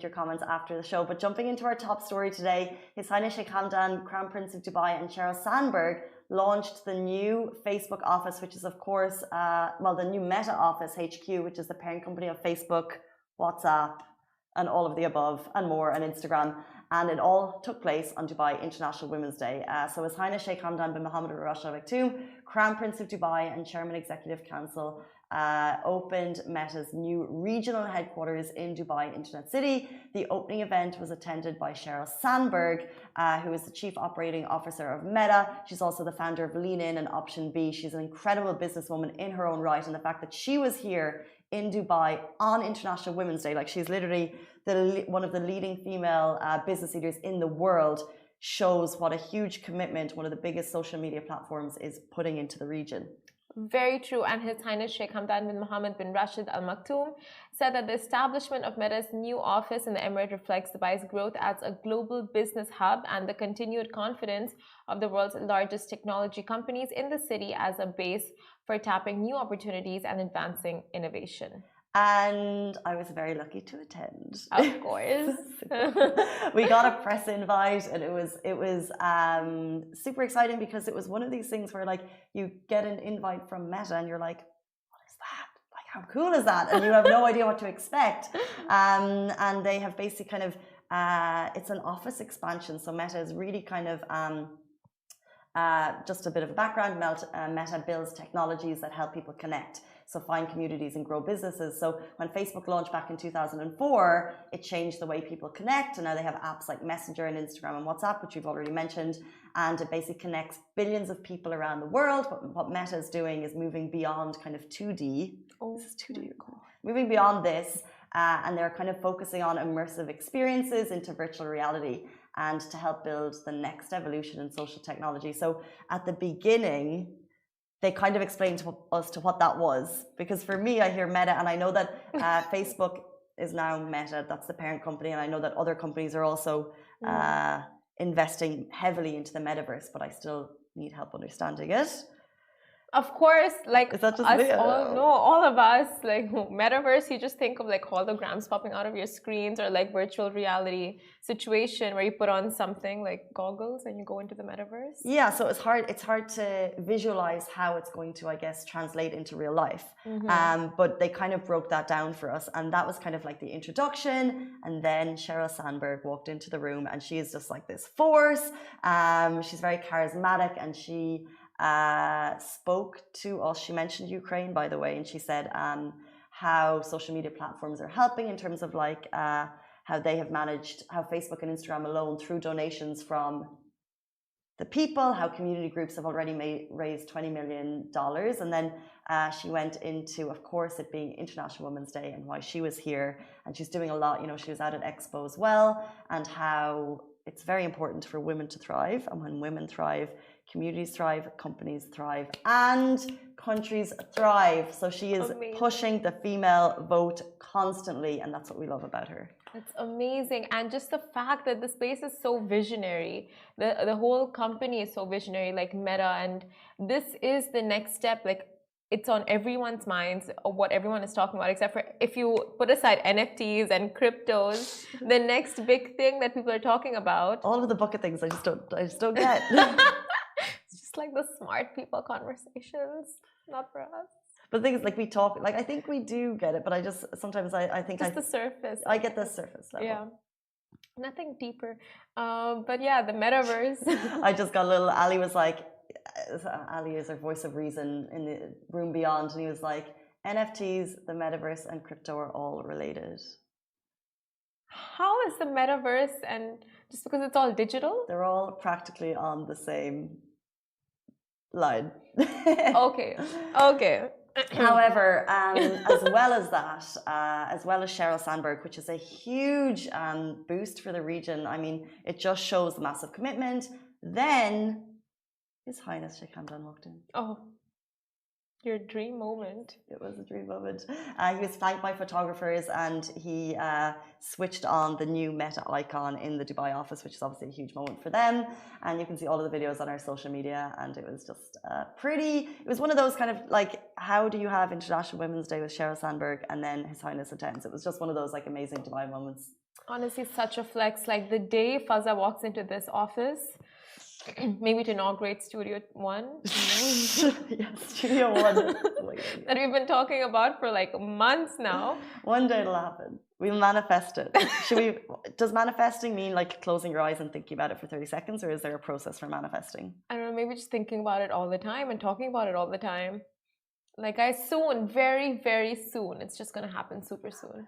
your comments after the show. But jumping into our top story today, His Highness Sheikh Hamdan, Crown Prince of Dubai, and Sheryl Sandberg launched the new Facebook office, which is, of course, the new Meta office, HQ, which is the parent company of Facebook, WhatsApp, and all of the above, and more, and Instagram. And it all took place on Dubai International Women's Day. So His Highness Sheikh Hamdan bin Mohammed Al Rashid Al Maktoum, Crown Prince of Dubai and Chairman Executive Council, opened Meta's new regional headquarters in Dubai Internet City. The opening event was attended by Sheryl Sandberg, who is the Chief Operating Officer of Meta. She's also the founder of Lean In and Option B. She's an incredible businesswoman in her own right, and the fact that she was here in Dubai on International Women's Day, like she's literally one of the leading female business leaders in the world, shows what a huge commitment one of the biggest social media platforms is putting into the region. Very true. And His Highness Sheikh Hamdan bin Mohammed bin Rashid Al Maktoum said that the establishment of Meta's new office in the Emirate reflects Dubai's growth as a global business hub and the continued confidence of the world's largest technology companies in the city as a base for tapping new opportunities and advancing innovation. And I was very lucky to attend. Of course. We got a press invite, and it was super exciting because it was one of these things where, like, you get an invite from Meta and you're like, what is that? Like, how cool is that? And you have no idea what to expect. And they have basically kind of, it's an office expansion. So Meta is really kind of, just a bit of a background, Meta builds technologies that help people connect. So find communities and grow businesses. So when Facebook launched back in 2004, it changed the way people connect. And now they have apps like Messenger and Instagram and WhatsApp, which you've already mentioned. And it basically connects billions of people around the world. But what Meta is doing is moving beyond kind of 2D. Oh, this is 2D. Moving beyond this. And they're kind of focusing on immersive experiences into virtual reality and to help build the next evolution in social technology. So at the beginning, they kind of explained to us what that was. Because for me, I hear Meta, and I know that Facebook is now Meta, that's the parent company, and I know that other companies are also investing heavily into the metaverse, but I still need help understanding it. Of course, like is that just us all, no, all of us, like metaverse, you just think of like holograms popping out of your screens, or like virtual reality situation where you put on something like goggles and you go into the metaverse. Yeah, so it's hard to visualize how it's going to, I guess, translate into real life. But they kind of broke that down for us, and that was kind of like the introduction. And then Sheryl Sandberg walked into the room, and she is just like this force. She's very charismatic, and she spoke to us. She mentioned Ukraine, by the way, and she said how social media platforms are helping in terms of like how they have managed, how Facebook and Instagram alone, through donations from the people, how community groups have already raised $20 million. And then she went into, of course, it being International Women's Day and why she was here. And she's doing a lot, you know, she was out at Expo as well, and how it's very important for women to thrive. And when women thrive, communities thrive, companies thrive, and countries thrive. So she is pushing the female vote constantly, and that's what we love about her. It's amazing. And just the fact that the space is so visionary, the whole company is so visionary, like Meta, and this is the next step. Like, it's on everyone's minds of what everyone is talking about, except for if you put aside NFTs and cryptos, the next big thing that people are talking about. All of the bucket things I just don't get. It's just like the smart people conversations, not for us. But the thing is, like, we talk, like, I think we do get it, but I just, sometimes I think just the surface. I get the surface level. Yeah. Nothing deeper. But yeah, the metaverse. I just got a little, Ali was like, Ali is our voice of reason in the room beyond, and he was like, NFTs, the metaverse, and crypto are all related. How is the metaverse, and just because it's all digital? They're all practically on the same line. Okay. However, as well as that, as well as Sheryl Sandberg, which is a huge boost for the region, I mean, it just shows the massive commitment. Then His Highness Sheikh Hamdan walked in. Oh, your dream moment. It was a dream moment. He was flanked by photographers, and he switched on the new Meta icon in the Dubai office, which is obviously a huge moment for them. And you can see all of the videos on our social media, and it was just it was one of those kind of like, how do you have International Women's Day with Sheryl Sandberg and then His Highness attends? It was just one of those like amazing Dubai moments. Honestly, such a flex. Like the day Fazza walks into this office, maybe to inaugurate Studio One. Yeah, Studio One. That we've been talking about for like months now. One day it'll happen. We'll manifest it. Does manifesting mean like closing your eyes and thinking about it for 30 seconds, or is there a process for manifesting? I don't know, maybe just thinking about it all the time and talking about it all the time. Like, guys, soon, very, very soon. It's just gonna happen super soon.